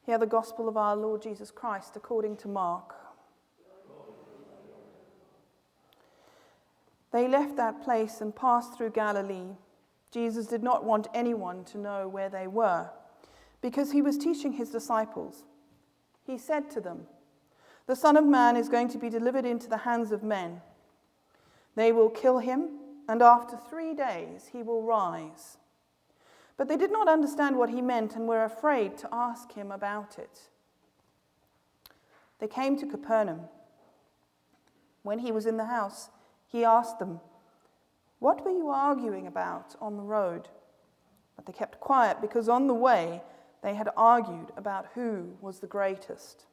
Hear the gospel of our Lord Jesus Christ according to Mark. They left that place and passed through Galilee. Jesus did not want anyone to know where they were, because he was teaching his disciples. He said to them, "The Son of Man is going to be delivered into the hands of men. They will kill him, and after 3 days he will rise." But they did not understand what he meant and were afraid to ask him about it. They came to Capernaum. When he was in the house, he asked them, "What were you arguing about on the road?" But they kept quiet because on the way they had argued about who was the greatest.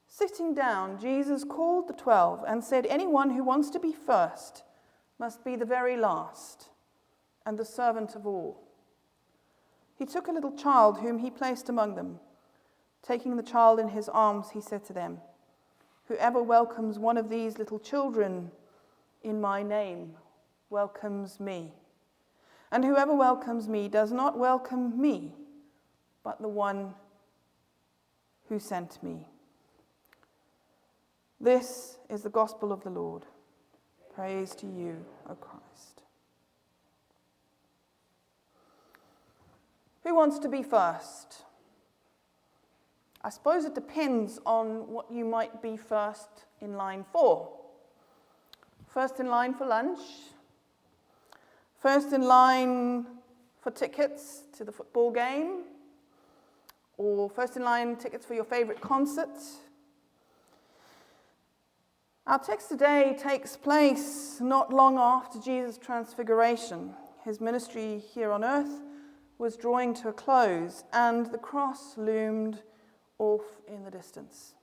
Sitting down, Jesus called the 12 and said, "Anyone who wants to be first must be the very last and the servant of all." He took a little child whom he placed among them. Taking the child in his arms, he said to them, "Whoever welcomes one of these little children in my name welcomes me. And whoever welcomes me does not welcome me, but the one who sent me." This is the gospel of the Lord. Praise to you, O Christ. Who wants to be first? I suppose it depends on what you might be first in line for. First in line for lunch? First in line for tickets to the football game? Or first in line tickets for your favorite concert? Our text today takes place not long after Jesus' transfiguration. His ministry here on earth was drawing to a close, and the cross loomed off in the distance.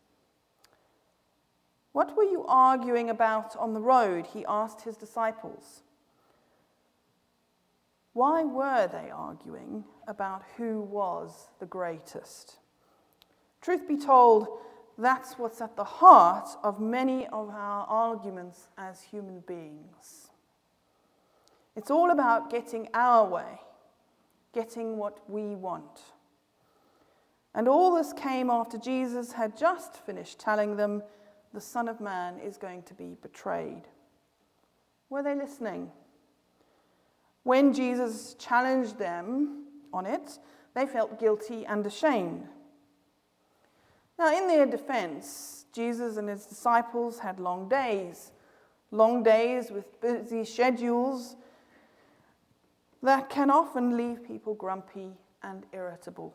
"What were you arguing about on the road?" he asked his disciples. Why were they arguing about who was the greatest? Truth be told, that's what's at the heart of many of our arguments as human beings. It's all about getting our way, getting what we want. And all this came after Jesus had just finished telling them the Son of Man is going to be betrayed. Were they listening? When Jesus challenged them on it, they felt guilty and ashamed. Now, in their defense, Jesus and his disciples had long days with busy schedules that can often leave people grumpy and irritable.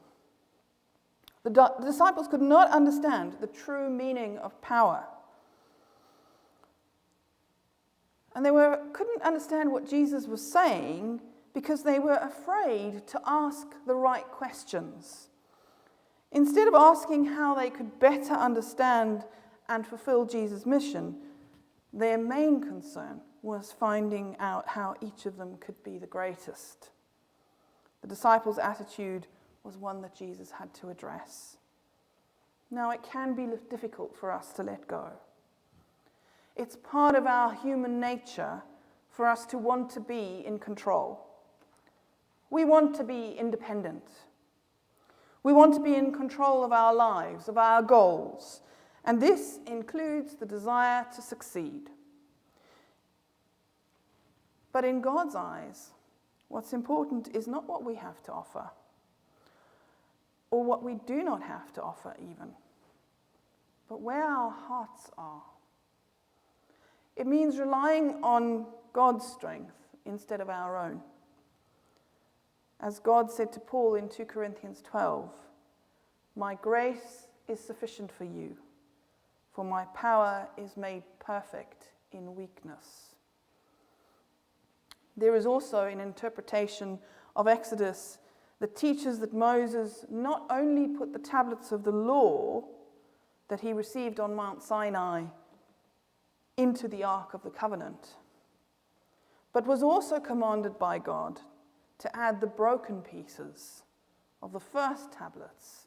The disciples could not understand the true meaning of power. And they couldn't understand what Jesus was saying because they were afraid to ask the right questions. Instead of asking how they could better understand and fulfill Jesus' mission, their main concern was finding out how each of them could be the greatest. The disciples' attitude was one that Jesus had to address. Now, it can be difficult for us to let go. It's part of our human nature for us to want to be in control. We want to be independent. We want to be in control of our lives, of our goals, and this includes the desire to succeed. But in God's eyes, what's important is not what we have to offer, or what we do not have to offer even, but where our hearts are. It means relying on God's strength instead of our own. As God said to Paul in 2 Corinthians 12, "My grace is sufficient for you, for my power is made perfect in weakness." There is also an interpretation of Exodus that teaches that Moses not only put the tablets of the law that he received on Mount Sinai into the Ark of the Covenant, but was also commanded by God to add the broken pieces of the first tablets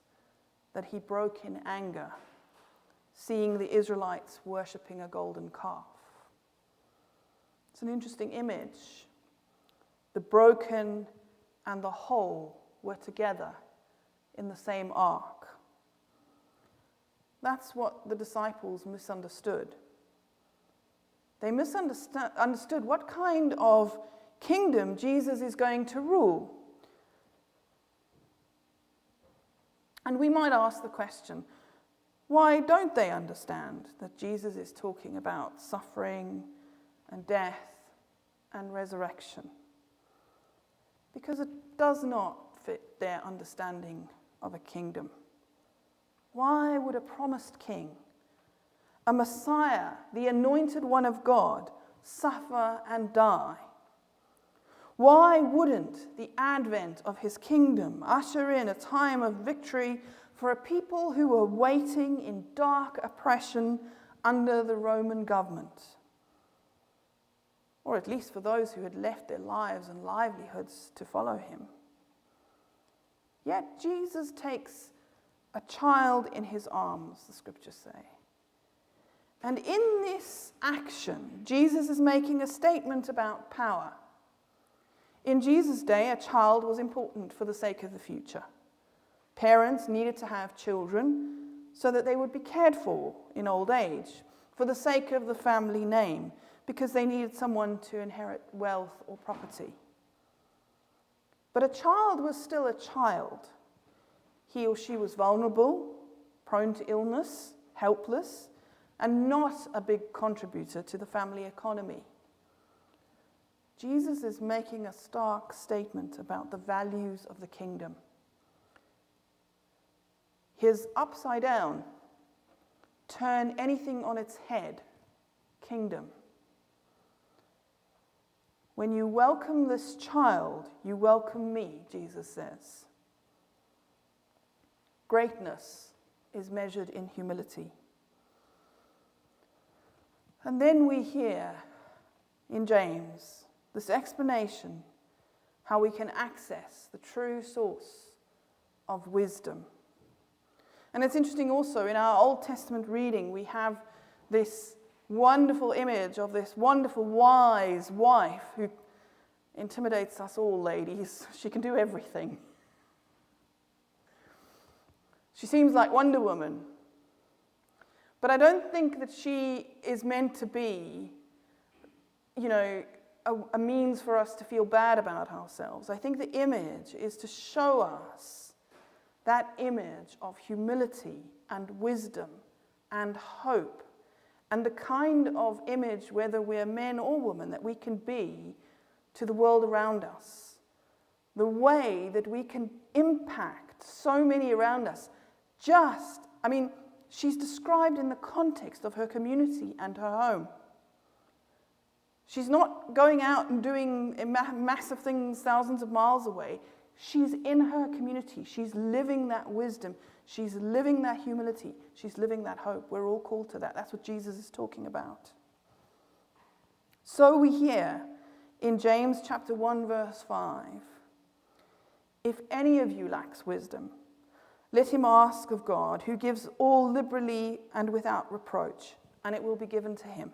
that he broke in anger, seeing the Israelites worshipping a golden calf. It's an interesting image. The broken and the whole were together in the same ark. That's what the disciples misunderstood. They misunderstood what kind of kingdom Jesus is going to rule. And we might ask the question, why don't they understand that Jesus is talking about suffering and death and resurrection? Because it does not fit their understanding of a kingdom. Why would a promised king, a Messiah, the anointed one of God, suffer and die? Why wouldn't the advent of his kingdom usher in a time of victory for a people who were waiting in dark oppression under the Roman government? Or at least for those who had left their lives and livelihoods to follow him. Yet Jesus takes a child in his arms, the scriptures say. And in this action, Jesus is making a statement about power. In Jesus' day, a child was important for the sake of the future. Parents needed to have children so that they would be cared for in old age, for the sake of the family name, because they needed someone to inherit wealth or property. But a child was still a child. He or she was vulnerable, prone to illness, helpless, and not a big contributor to the family economy. Jesus is making a stark statement about the values of the kingdom. His upside down, turn anything on its head, kingdom. When you welcome this child, you welcome me, Jesus says. Greatness is measured in humility. And then we hear in James this explanation how we can access the true source of wisdom. And it's interesting also, in our Old Testament reading, we have this wonderful image of this wonderful wise wife who intimidates us all, ladies. She can do everything. She seems like Wonder Woman. But I don't think that she is meant to be, a means for us to feel bad about ourselves. I think the image is to show us that image of humility and wisdom and hope, and the kind of image, whether we're men or women, that we can be to the world around us. The way that we can impact so many around us. She's described in the context of her community and her home. She's not going out and doing massive things thousands of miles away. She's in her community. She's living that wisdom. She's living that humility. She's living that hope. We're all called to that. That's what Jesus is talking about. So we hear in James chapter 1, verse 5, if any of you lacks wisdom, let him ask of God, who gives all liberally and without reproach, and it will be given to him.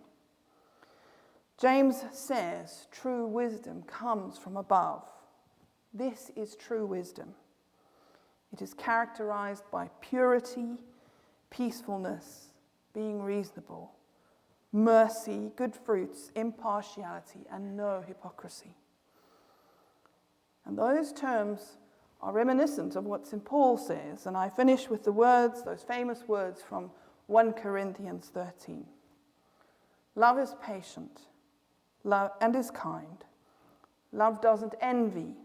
James says true wisdom comes from above. This is true wisdom. It is characterized by purity, peacefulness, being reasonable, mercy, good fruits, impartiality, and no hypocrisy. And those terms are reminiscent of what St. Paul says, and I finish with the words, those famous words from 1 Corinthians 13. Love is patient, love and is kind. Love doesn't envy.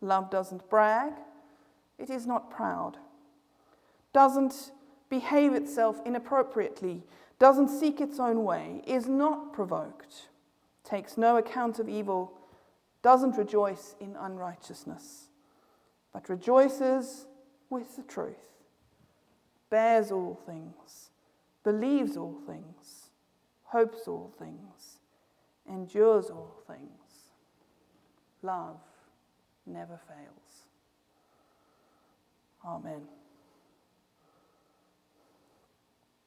Love doesn't brag. It is not proud. Doesn't behave itself inappropriately. Doesn't seek its own way. Is not provoked. Takes no account of evil. Doesn't rejoice in unrighteousness, but rejoices with the truth. Bears all things. Believes all things. Hopes all things. Endures all things. Love never fails. Amen.